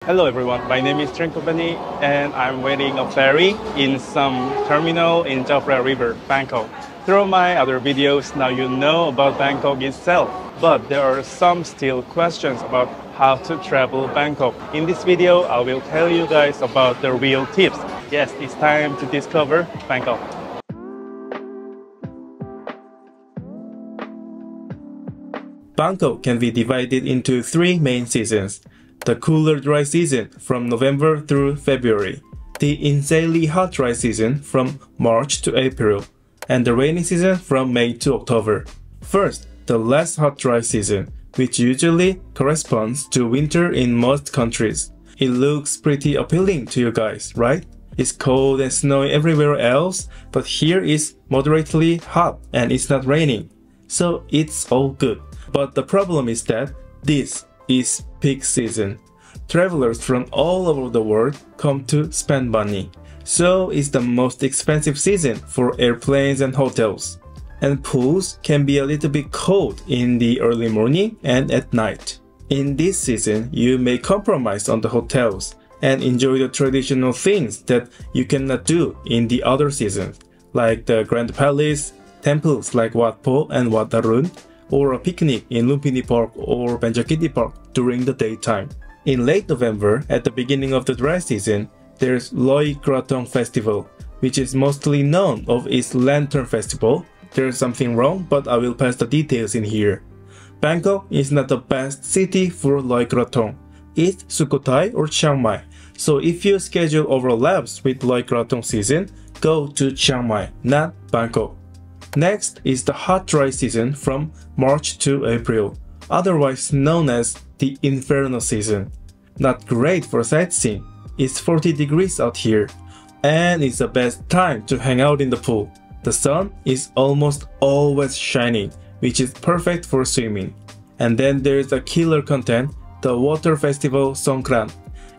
Hello everyone, my name is Train Company and I'm waiting a ferry in some terminal in Chao Phraya River, Bangkok. Through my other videos, now you know about Bangkok itself, but there are some still questions about how to travel Bangkok. In this video, I will tell you guys about the real tips. Yes, it's time to discover Bangkok. Bangkok can be divided into three main seasons. The cooler dry season from November through February, the insanely hot dry season from March to April, and the rainy season from May to October. First, the less hot dry season, which usually corresponds to winter in most countries. It looks pretty appealing to you guys, right? It's cold and snowy everywhere else, but here it's moderately hot and it's not raining. So it's all good. But the problem is that this is peak season. Travelers from all over the world come to spend money. So it's the most expensive season for airplanes and hotels. And pools can be a little bit cold in the early morning and at night. In this season, you may compromise on the hotels and enjoy the traditional things that you cannot do in the other seasons, like the Grand Palace, temples like Wat Po and Wat Arun, or a picnic in Lumpini Park or Banjakiti Park during the daytime. In late November, at the beginning of the dry season, there's Loy Krathong Festival, which is mostly known of its Lantern Festival. There's something wrong, but I will pass the details in here. Bangkok is not the best city for Loy Krathong. It's Sukhothai or Chiang Mai. So if your schedule overlaps with Loy Krathong season, go to Chiang Mai, not Bangkok. Next is the hot dry season from March to April, otherwise known as the Inferno season. Not great for sightseeing. It's 40 degrees out here, and it's the best time to hang out in the pool. The sun is almost always shining, which is perfect for swimming. And then there's a killer content, the water festival Songkran.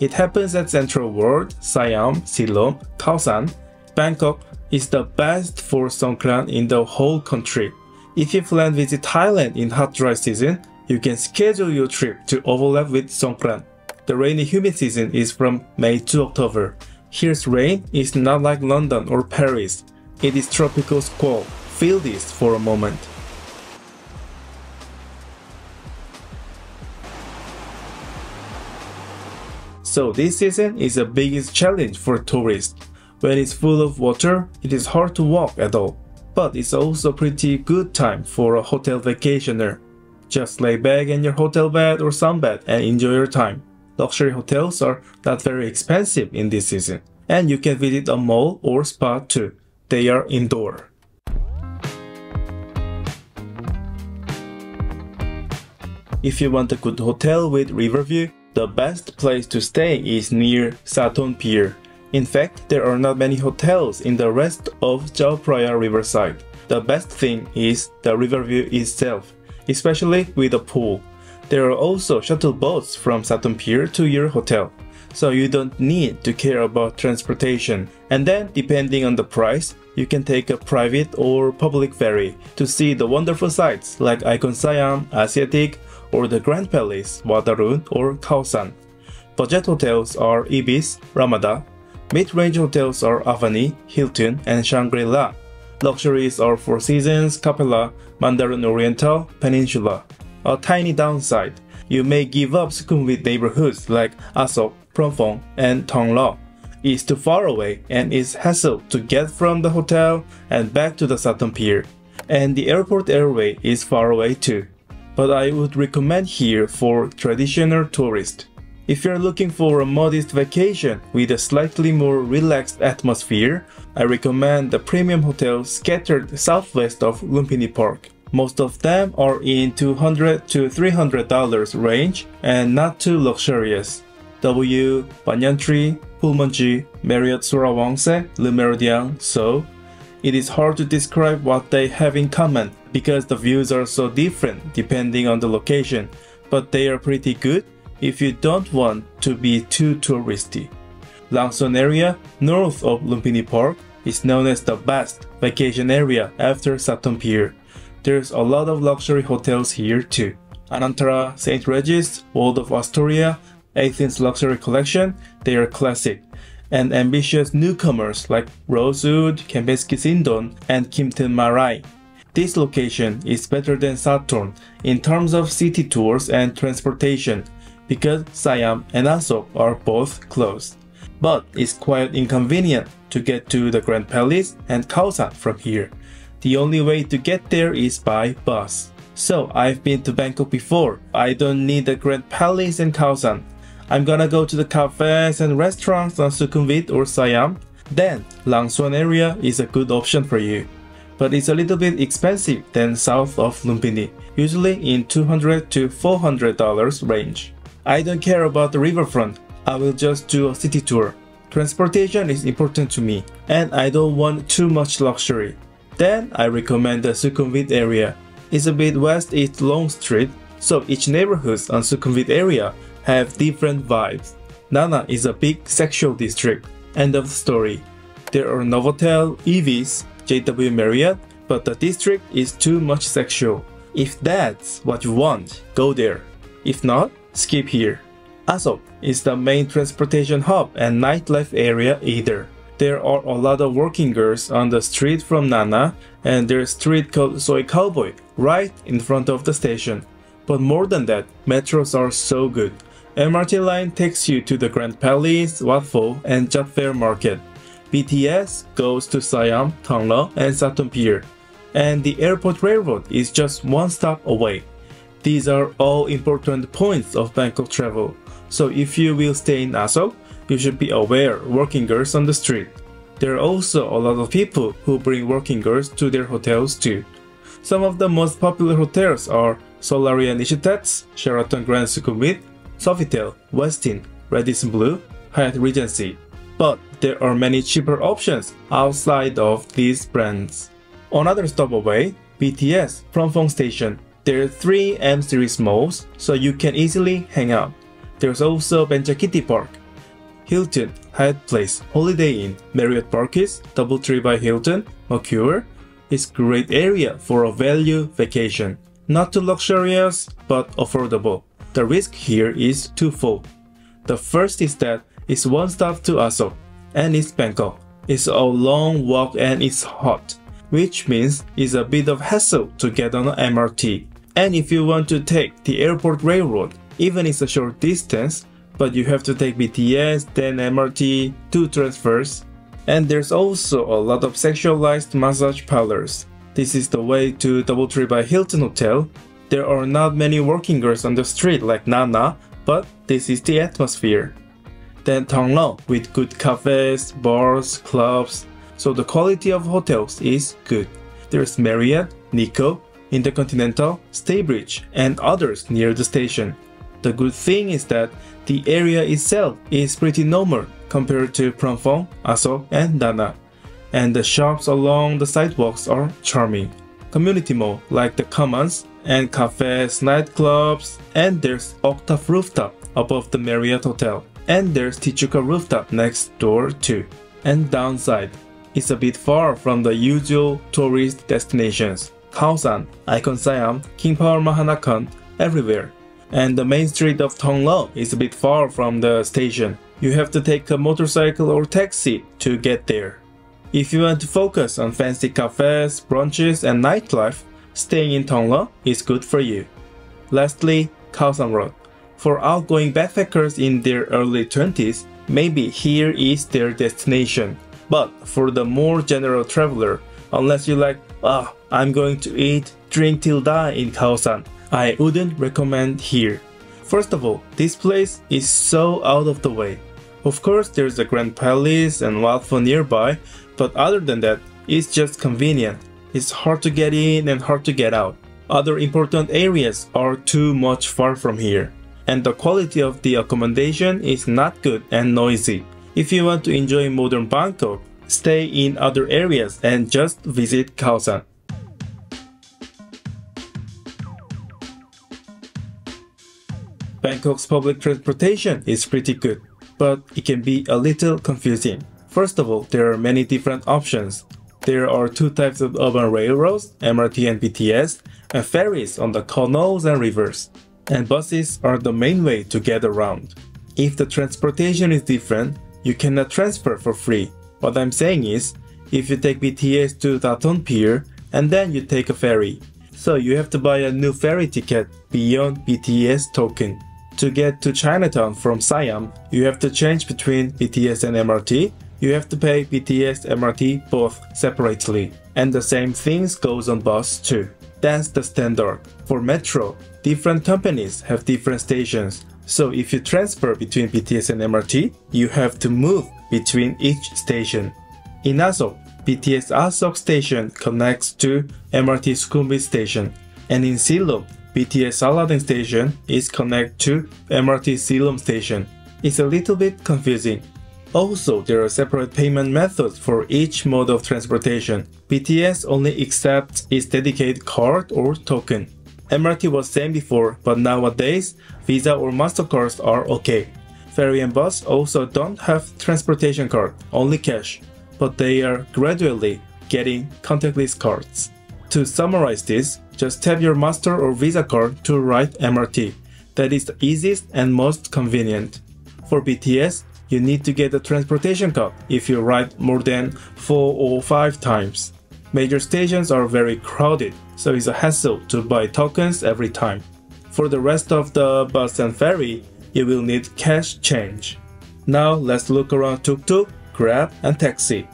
It happens at Central World, Siam, Silom, Khao San. Bangkok is the best for Songkran in the whole country. If you plan to visit Thailand in hot dry season, you can schedule your trip to overlap with Songkran. The rainy humid season is from May to October. Here's rain is not like London or Paris. It is tropical squall. Feel this for a moment. So this season is the biggest challenge for tourists. When it's full of water, it is hard to walk at all. But it's also a pretty good time for a hotel vacationer. Just lay back in your hotel bed or sunbed and enjoy your time. Luxury hotels are not very expensive in this season. And you can visit a mall or spa too. They are indoor. If you want a good hotel with river view, the best place to stay is near Sathon Pier. In fact, there are not many hotels in the rest of Chao Phraya riverside. The best thing is the river view itself, especially with a pool. There are also shuttle boats from Sathon Pier to your hotel, so you don't need to care about transportation. And then, depending on the price, you can take a private or public ferry to see the wonderful sights like Icon Siam, Asiatic, or the Grand Palace, Wat Arun, or Khao San. Budget hotels are Ibis, Ramada. Mid-range hotels are Avani, Hilton, and Shangri-La. Luxuries are Four Seasons, Capella, Mandarin Oriental, Peninsula. A tiny downside, you may give up Sukhumvit neighborhoods like Asok, Promphong, and Thonglo. It's too far away and it's hassle to get from the hotel and back to the Sathon Pier. And the airport airway is far away too. But I would recommend here for traditional tourists. If you're looking for a modest vacation with a slightly more relaxed atmosphere, I recommend the premium hotels scattered southwest of Lumpini Park. Most of them are in $200 to $300 range and not too luxurious. W, Banyan Tree, Pulmonji, Marriott Surawangse, Le Méridien, so it is hard to describe what they have in common because the views are so different depending on the location, but they are pretty good if you don't want to be too touristy. Langson area, north of Lumpini Park, is known as the best vacation area after Sathon Pier. There's a lot of luxury hotels here too. Anantara, St. Regis, World of Astoria, Athens luxury collection, they are classic, and ambitious newcomers like Rosewood, Kempeski Sindon, and Kimpton Marai. This location is better than Saturn in terms of city tours and transportation because Siam and Asok are both close. But it's quite inconvenient to get to the Grand Palace and Khao from here. The only way to get there is by bus. So I've been to Bangkok before. I don't need the Grand Palace and Khao. I'm gonna go to the cafes and restaurants on Sukhumvit or Siam. Then Lang Son area is a good option for you. But it's a little bit expensive than south of Lumpini, usually in $200 to $400 range. I don't care about the riverfront. I will just do a city tour. Transportation is important to me, and I don't want too much luxury. Then I recommend the Sukhumvit area. It's a bit west-east long street, so each neighborhood on Sukhumvit area have different vibes. Nana is a big sexual district. End of the story. There are Novotel, EVs, JW Marriott, but the district is too much sexual. If that's what you want, go there. If not, skip here. Asok is the main transportation hub and nightlife area either. There are a lot of working girls on the street from Nana, and there's a street called Soy Cowboy right in front of the station. But more than that, metros are so good. MRT line takes you to the Grand Palace, Wat Pho, and Jat Fair Market. BTS goes to Siam, Thonglo, and Satun Pier. And the airport railroad is just one stop away. These are all important points of Bangkok travel. So if you will stay in Asok, you should be aware working girls on the street. There are also a lot of people who bring working girls to their hotels too. Some of the most popular hotels are Solaria Nishitats, Sheraton Grand Sukhumvit, Sofitel, Westin, Radisson Blu, Hyatt Regency. But there are many cheaper options outside of these brands. Another stop away, BTS from Phong Station. There are 3 M series malls, so you can easily hang out. There's also Benchakiti Park, Hilton, Hyatt Place, Holiday Inn, Marriott Parkis, Doubletree by Hilton, Mercure. It's great area for a value vacation. Not too luxurious, but affordable. The risk here is twofold. The first is that it's one stop to Asok, and it's Bangkok. It's a long walk and it's hot, which means it's a bit of hassle to get on an MRT. And if you want to take the airport railroad, even it's a short distance, but you have to take BTS, then MRT, 2 transfers. And there's also a lot of sexualized massage parlors. This is the way to Doubletree by Hilton Hotel. There are not many working girls on the street like Nana, but this is the atmosphere. Then Thonglo with good cafes, bars, clubs, so the quality of hotels is good. There's Marriott, Nikko, Intercontinental, Staybridge, and others near the station. The good thing is that the area itself is pretty normal compared to Phrom Phong, Asok, and Nana. And the shops along the sidewalks are charming. Community mall like the Commons, and cafes, nightclubs, and there's Octave Rooftop above the Marriott Hotel. And there's Tichuca Rooftop next door too. And downside, it's a bit far from the usual tourist destinations. Khao, Icon Siam, King Power Mahanakhon, everywhere. And the main street of Thonglo is a bit far from the station. You have to take a motorcycle or taxi to get there. If you want to focus on fancy cafes, brunches, and nightlife, staying in Thonglo is good for you. Lastly, Khao Road. For outgoing backpackers in their early 20s, maybe here is their destination. But for the more general traveler, unless you like, I'm going to eat, drink till die in Khao, I wouldn't recommend here. First of all, this place is so out of the way. Of course, there's a Grand Palace and Wat Pho nearby, but other than that, it's just convenient. It's hard to get in and hard to get out. Other important areas are too much far from here. And the quality of the accommodation is not good and noisy. If you want to enjoy modern Bangkok, stay in other areas and just visit Khao. Bangkok's public transportation is pretty good, but it can be a little confusing. First of all, there are many different options. There are 2 types of urban railroads, MRT and BTS, and ferries on the canals and rivers. And buses are the main way to get around. If the transportation is different, you cannot transfer for free. What I'm saying is, if you take BTS to Daton Pier and then you take a ferry, so you have to buy a new ferry ticket beyond BTS token. To get to Chinatown from Siam, you have to change between BTS and MRT. You have to pay BTS MRT both separately. And the same things goes on bus too. That's the standard. For metro, different companies have different stations. So if you transfer between BTS and MRT, you have to move between each station. In Asok, BTS Asok station connects to MRT Sukhumvit station. And in Silom, BTS Aladdin station is connected to MRT Silom station. It's a little bit confusing. Also, there are separate payment methods for each mode of transportation. BTS only accepts its dedicated card or token. MRT was same before, but nowadays, Visa or MasterCards are okay. Ferry and bus also don't have transportation card, only cash, but they are gradually getting contactless cards. To summarize this, just tap your Master or Visa card to ride MRT. That is the easiest and most convenient. For BTS, you need to get a transportation card if you ride more than 4 or 5 times. Major stations are very crowded, so it's a hassle to buy tokens every time. For the rest of the bus and ferry, you will need cash change. Now let's look around tuk-tuk, Grab, and taxi.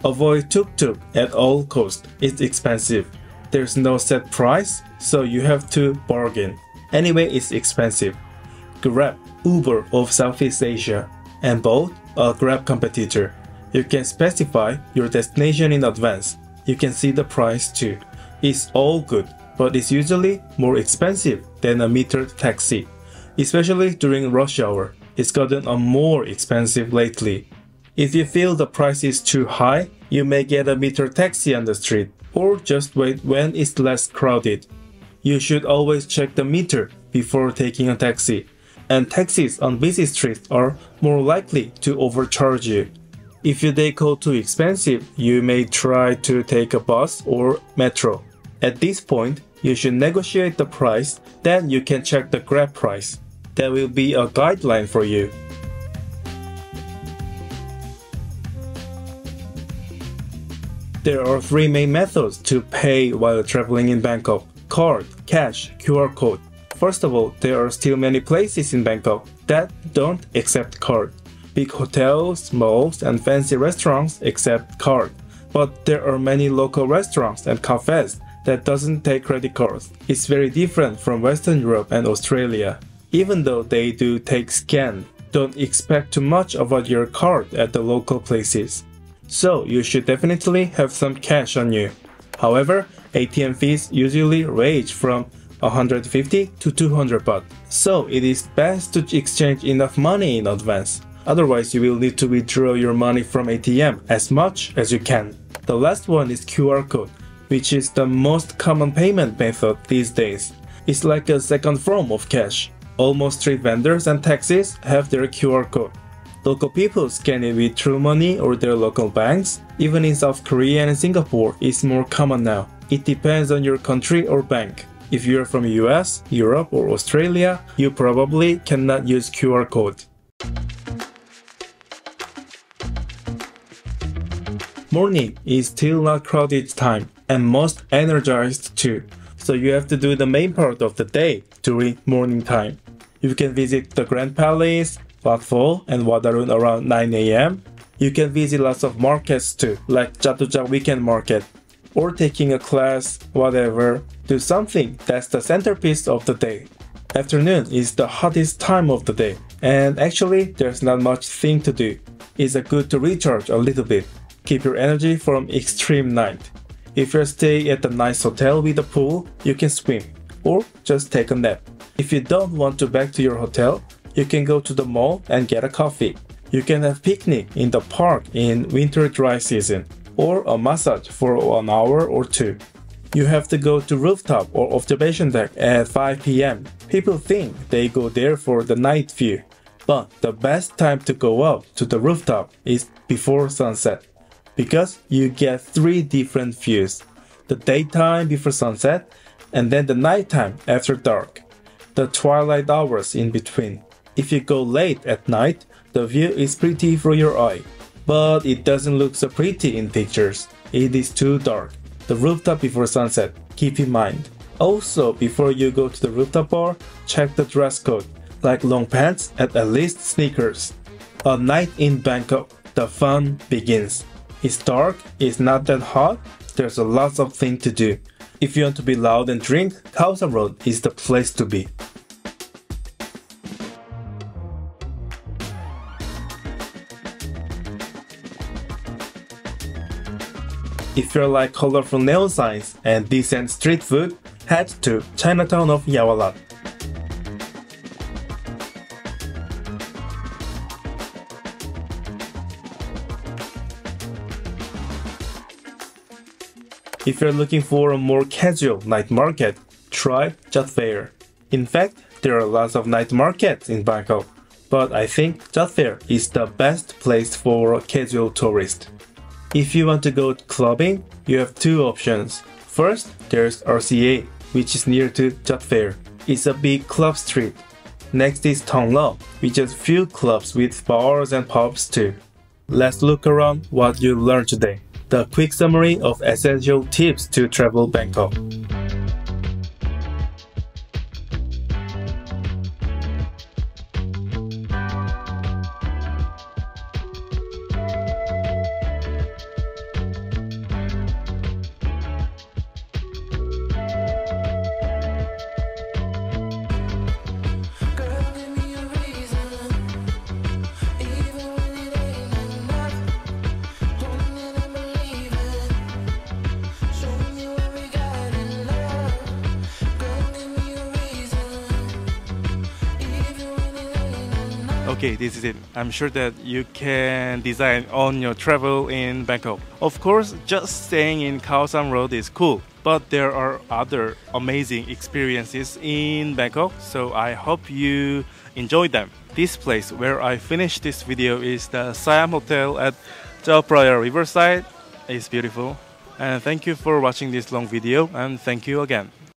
Avoid tuk-tuk at all costs. It's expensive. There's no set price, so you have to bargain. Anyway, it's expensive. Grab, Uber of Southeast Asia, and both a Grab competitor. You can specify your destination in advance. You can see the price too. It's all good, but it's usually more expensive than a metered taxi. Especially during rush hour, it's gotten more expensive lately. If you feel the price is too high, you may get a metered taxi on the street, or just wait when it's less crowded. You should always check the meter before taking a taxi, and taxis on busy streets are more likely to overcharge you. If your day go too expensive, you may try to take a bus or metro. At this point, you should negotiate the price, then you can check the Grab price. That will be a guideline for you. There are 3 main methods to pay while traveling in Bangkok: card, cash, QR code. First of all, there are still many places in Bangkok that don't accept card. Big hotels, malls, and fancy restaurants accept card. But there are many local restaurants and cafes that doesn't take credit cards. It's very different from Western Europe and Australia. Even though they do take scan, don't expect too much about your card at the local places. So you should definitely have some cash on you. However, ATM fees usually range from 150 to 200 baht. So it is best to exchange enough money in advance. Otherwise, you will need to withdraw your money from ATM as much as you can. The last one is QR code, which is the most common payment method these days. It's like a second form of cash. Almost street vendors and taxis have their QR code. Local people scan it with True Money or their local banks. Even in South Korea and Singapore, it's more common now. It depends on your country or bank. If you're from US, Europe, or Australia, you probably cannot use QR code. Morning is still not crowded time and most energized too, so you have to do the main part of the day during morning time. You can visit the Grand Palace, Wat Pho, and Wadarun around 9 AM. You can visit lots of markets too, like Chatuchak Weekend Market, or taking a class, whatever. Do something that's the centerpiece of the day. Afternoon is the hottest time of the day, and actually there's not much thing to do. It's good to recharge a little bit. Keep your energy from extreme night. If you're staying at a nice hotel with a pool, you can swim, or just take a nap. If you don't want to back to your hotel, you can go to the mall and get a coffee. You can have picnic in the park in winter dry season, or a massage for 1 hour or 2. You have to go to rooftop or observation deck at 5 PM. People think they go there for the night view, but the best time to go up to the rooftop is before sunset, because you get 3 different views: the daytime before sunset, and then the nighttime after dark, the twilight hours in between. If you go late at night, the view is pretty for your eye. But it doesn't look so pretty in pictures. It is too dark. The rooftop before sunset, keep in mind. Also, before you go to the rooftop bar, check the dress code, like long pants and at least sneakers. A night in Bangkok, the fun begins. It's dark, it's not that hot, there's a lot of things to do. If you want to be loud and drink, Khao Sam Road is the place to be. If you like colorful neon signs and decent street food, head to Chinatown of Yawalat. If you're looking for a more casual night market, try Jat Fair. In fact, there are lots of night markets in Bangkok, but I think Jat Fair is the best place for a casual tourist. If you want to go clubbing, you have two options. First, there's RCA, which is near to Jat Fair. It's a big club street. Next is Thong Lo, which has few clubs with bars and pubs too. Let's look around what you learned today. The quick summary of essential tips to travel Bangkok. Okay, this is it. I'm sure that you can design on your travel in Bangkok. Of course, just staying in Khao Sam Road is cool, but there are other amazing experiences in Bangkok, so I hope you enjoy them. This place where I finished this video is the Siam Hotel at Chao Phraya Riverside. It's beautiful. And thank you for watching this long video, and thank you again.